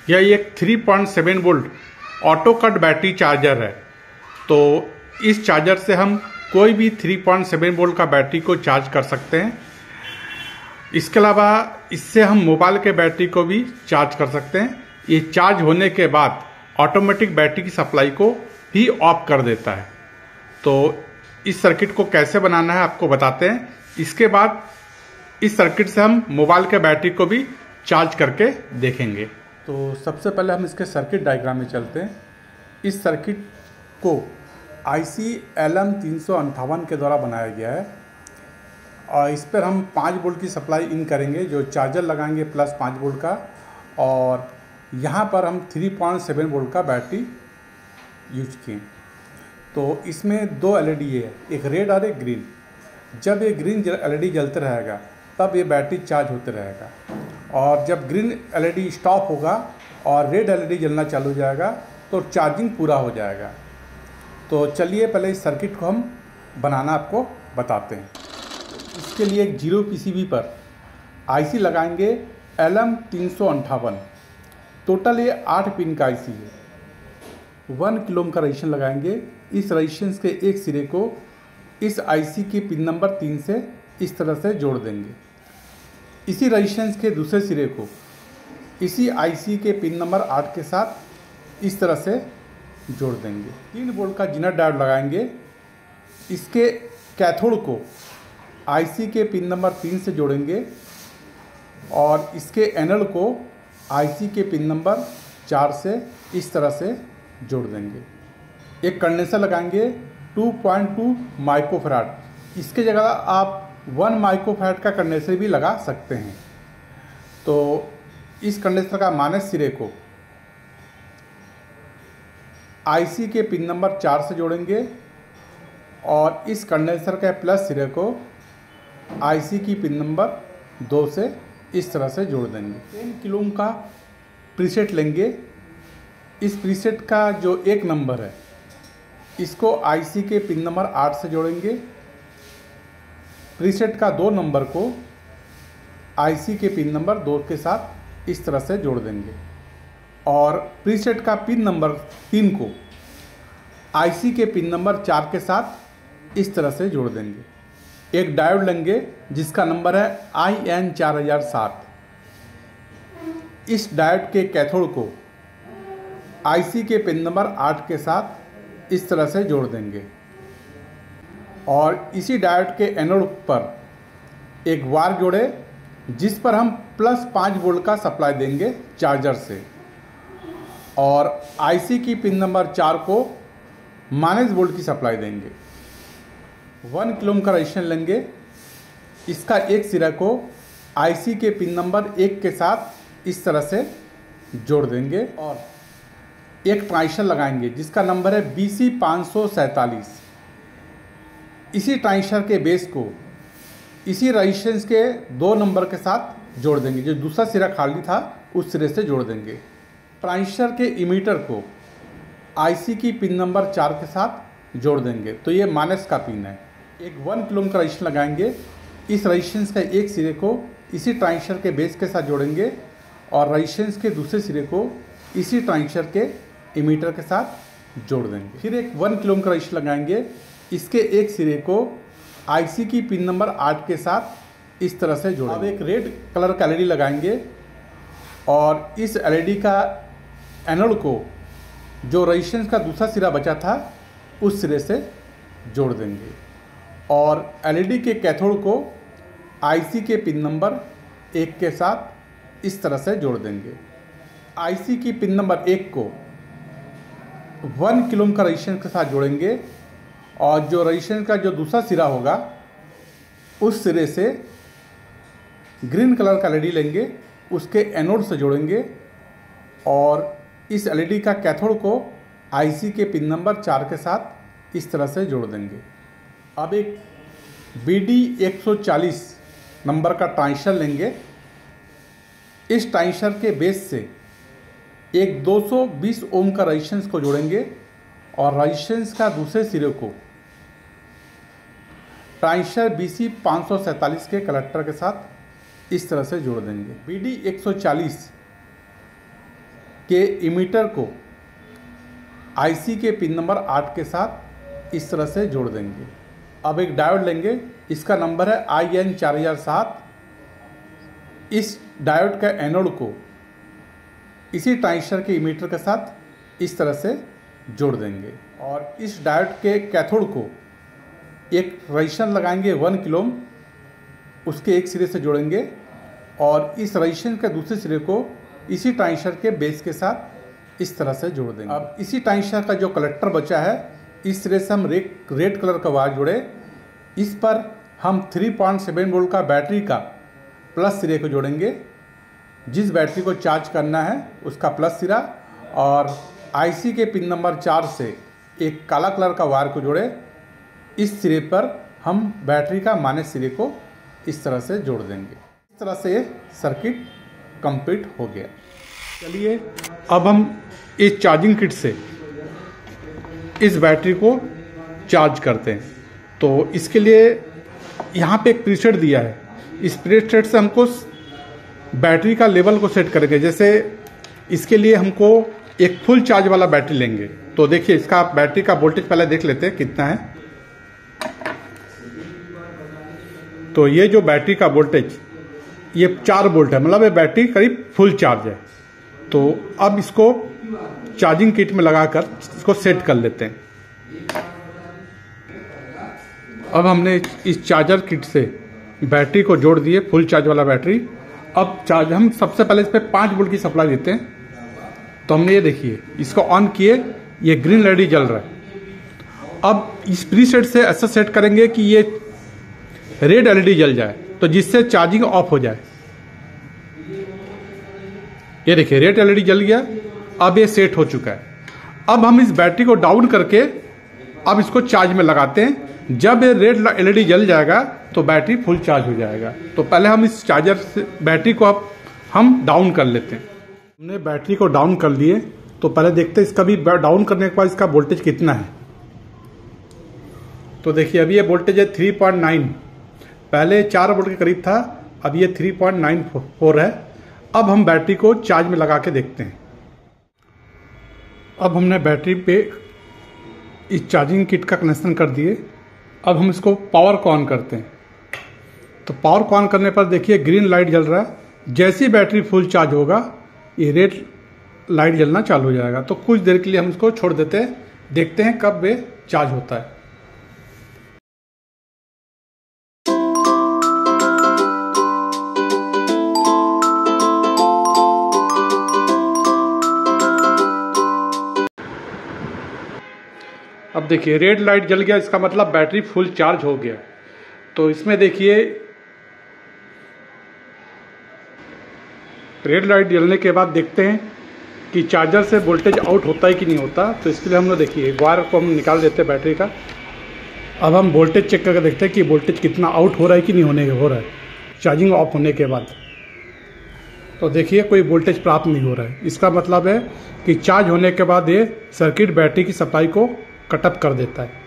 यह एक 3.7 volt auto cut battery charger है। तो इस चार्जर से हम कोई भी 3.7 वोल्ट का बैटरी को चार्ज कर सकते हैं। इसके अलावा इससे हम मोबाइल के बैटरी को भी चार्ज कर सकते हैं। ये चार्ज होने के बाद ऑटोमेटिक बैटरी की सप्लाई को भी ऑफ कर देता है। तो इस सर्किट को कैसे बनाना है आपको बताते हैं। इसके बाद इस सर्किट से हम मोबाइल के बैटरी को भी चार्ज करके देखेंगे। तो सबसे पहले हम इसके सर्किट डायग्राम में चलते हैं। इस सर्किट को IC LM358 के द्वारा बनाया गया है और इस पर हम 5 वोल्ट की सप्लाई इन करेंगे, जो चार्जर लगाएंगे प्लस 5 वोल्ट का, और यहाँ पर हम 3.7 वोल्ट का बैटरी यूज किए। तो इसमें 2 LED है, एक रेड और एक ग्रीन। जब ये ग्रीन LED जलते रहेगा तब ये बैटरी चार्ज होते रहेगा, और जब ग्रीन LED स्टॉप होगा और रेड LED जलना चालू हो जाएगा तो चार्जिंग पूरा हो जाएगा। तो चलिए पहले इस सर्किट को हम बनाना आपको बताते हैं। इसके लिए एक 0 PCB पर IC लगाएंगे LM358। टोटल ये 8 पिन का IC है। 1 किलो ओम का रजिस्टेंस लगाएंगे। इस रजिस्टेंस के एक सिरे को इस IC की पिन नंबर 3 से इस तरह से जोड़ देंगे। इसी रजिस्टेंस के दूसरे सिरे को इसी IC के पिन नंबर 8 के साथ इस तरह से जोड़ देंगे। 3 वोल्ट का जीनर डायोड लगाएंगे। इसके कैथोड को IC के पिन नंबर 3 से जोड़ेंगे और इसके एनोड को IC के पिन नंबर 4 से इस तरह से जोड़ देंगे। एक कंडेंसर लगाएंगे 2.2 माइक्रोफैराड। इसके जगह आप 1 माइक्रोफैराड का कंडेंसर भी लगा सकते हैं। तो इस कंडेंसर का माइनस सिरे को IC के पिन नंबर 4 से जोड़ेंगे और इस कंडेंसर के प्लस सिरे को IC की पिन नंबर 2 से इस तरह से जोड़ देंगे। 10 किलो ओम का प्रीसेट लेंगे। इस प्रीसेट का जो एक नंबर है इसको IC के पिन नंबर 8 से जोड़ेंगे। प्रीसेट का 2 नंबर को IC के पिन नंबर 2 के साथ इस तरह से जोड़ देंगे और प्रीसेट का पिन नंबर 3 को IC के पिन नंबर 4 के साथ इस तरह से जोड़ देंगे। एक डायोड लेंगे जिसका नंबर है IN4007। इस डायोड के कैथोड को IC के पिन नंबर 8 के साथ इस तरह से जोड़ देंगे और इसी डायोड के एनोड पर एक वायर जोड़े जिस पर हम प्लस 5 वोल्ट का सप्लाई देंगे चार्जर से, और IC की पिन नंबर 4 को माइनस वोल्ट की सप्लाई देंगे। 1 किलो ओम का रजिस्टेंस लेंगे। इसका एक सिरा को IC के पिन नंबर 1 के साथ इस तरह से जोड़ देंगे और एक ट्रांजिस्टर लगाएंगे जिसका नंबर है BC547। इसी ट्रांजिस्टर के बेस को इसी रजिस्टेंस के 2 नंबर के साथ जोड़ देंगे, जो दूसरा सिरा खाली था उस सिरे से जोड़ देंगे। ट्रांजिस्टर के इमीटर को IC की पिन नंबर 4 के साथ जोड़ देंगे, तो ये माइनस का पिन है। एक 1 किलो ओम का रजिस्टेंस लगाएंगे। इस रजिस्टेंस का एक सिरे को इसी ट्रांजिस्टर के बेस के साथ जोड़ेंगे और रजिस्टेंस के दूसरे सिरे को इसी ट्रांजिस्टर के इमीटर के साथ जोड़ देंगे। फिर एक 1 किलो ओम का रजिस्टेंस लगाएंगे। इसके एक सिरे को IC की पिन नंबर 8 के साथ इस तरह से जोड़ेंगे। अब एक रेड कलर का LED लगाएंगे और इस LED का एनोड को जो रजिस्टेंस का दूसरा सिरा बचा था उस सिरे से जोड़ देंगे और LED के कैथोड को IC के पिन नंबर 1 के साथ इस तरह से जोड़ देंगे। IC की पिन नंबर 1 को 1 किलो ओम का रजिस्टेंस के साथ जोड़ेंगे और जो रजिस्टेंस का जो दूसरा सिरा होगा उस सिरे से ग्रीन कलर का LED लेंगे, उसके एनोड से जोड़ेंगे और इस LED का कैथोड को IC के पिन नंबर 4 के साथ इस तरह से जोड़ देंगे। अब एक BD140 नंबर का ट्रांजिस्टर लेंगे। इस ट्रांजिस्टर के बेस से एक 220 ओम का रजिस्टेंस को जोड़ेंगे और रजिस्टेंस का दूसरे सिरे को ट्रांजिस्टर BC547 के कलेक्टर के साथ इस तरह से जोड़ देंगे। BD140 के इमीटर को आईसी के पिन नंबर 8 के साथ इस तरह से जोड़ देंगे। अब एक डायोड लेंगे, इसका नंबर है IN4007। इस डायोड का एनोड को इसी ट्रांजिस्टर के इमीटर के साथ इस तरह से जोड़ देंगे और इस डायोड के कैथोड को एक रजिस्टर लगाएंगे 1 किलो ओम, उसके एक सिरे से जोड़ेंगे और इस रजिस्टर के दूसरे सिरे को इसी ट्रांजिस्टर के बेस के साथ इस तरह से जोड़ देंगे। अब इसी ट्रांजिस्टर का जो कलेक्टर बचा है, इस सिरे से हम रेड कलर का वायर जोड़े, इस पर हम 3.7 वोल्ट का बैटरी का प्लस सिरे को जोड़ेंगे। जिस बैटरी को चार्ज करना है उसका प्लस सिरा, और आईसी के पिन नंबर 4 से एक काला कलर का वायर को जोड़े। इस सिरे पर हम बैटरी का माइनस सिरे को इस तरह से जोड़ देंगे। इस तरह से सर्किट कंप्लीट हो गया। चलिए अब हम इस चार्जिंग किट से इस बैटरी को चार्ज करते हैं। तो इसके लिए यहाँ पे एक प्रीसेट दिया है, इस प्रीसेट से हमको बैटरी का लेवल को सेट करेंगे। जैसे इसके लिए हमको एक फुल चार्ज वाला बैटरी लेंगे। तो देखिए इसका बैटरी का वोल्टेज पहले देख लेते हैं कितना है। तो ये जो बैटरी का वोल्टेज ये 4 वोल्ट है, मतलब ये बैटरी करीब फुल चार्ज है। तो अब इसको चार्जिंग किट में लगाकर इसको सेट कर लेते हैं। अब हमने इस चार्जर किट से बैटरी को जोड़ दिए, फुल चार्ज वाला बैटरी। अब चार्ज हम सबसे पहले इस पर 5 वोल्ट की सप्लाई देते हैं। तो हमने ये देखिए इसको ऑन किए, ये ग्रीन LED जल रहा है। अब इस प्रीसेट से ऐसा सेट करेंगे कि ये रेड LED जल जाए, तो जिससे चार्जिंग ऑफ हो जाए। ये देखिए रेड LED जल गया, अब ये सेट हो चुका है। अब हम इस बैटरी को डाउन करके अब इसको चार्ज में लगाते हैं। जब ये रेड LED जल जाएगा तो बैटरी फुल चार्ज हो जाएगा। तो पहले हम इस चार्जर से बैटरी को अब हम डाउन कर लेते हैं। हमने बैटरी को डाउन कर लिए, तो पहले देखते हैं इसका भी डाउन करने के बाद इसका वोल्टेज कितना है। तो देखिए अभी ये वोल्टेज है 3.9, पहले 4 वोल्ट के करीब था, अब ये 3.94 है। अब हम बैटरी को चार्ज में लगा के देखते हैं। अब हमने बैटरी पे इस चार्जिंग किट का कनेक्शन कर दिए। अब हम इसको पावर को ऑन करते हैं। तो पावर को ऑन करने पर देखिए ग्रीन लाइट जल रहा है। जैसे ही बैटरी फुल चार्ज होगा ये रेड लाइट जलना चालू हो जाएगा। तो कुछ देर के लिए हम इसको छोड़ देते हैं, देखते हैं कब वे चार्ज होता है। अब देखिए रेड लाइट जल गया, इसका मतलब बैटरी फुल चार्ज हो गया। तो इसमें देखिए रेड लाइट जलने के बाद देखते हैं कि चार्जर से वोल्टेज आउट होता है कि नहीं होता। तो इसके लिए हम लोग देखिए वायर को हम निकाल देते हैं बैटरी का। अब हम वोल्टेज चेक करके देखते हैं कि वोल्टेज कितना आउट हो रहा है कि नहीं हो रहा है चार्जिंग ऑफ होने के बाद। तो देखिए कोई वोल्टेज प्राप्त नहीं हो रहा है। इसका मतलब है कि चार्ज होने के बाद ये सर्किट बैटरी की सप्लाई को कट ऑफ कर देता है।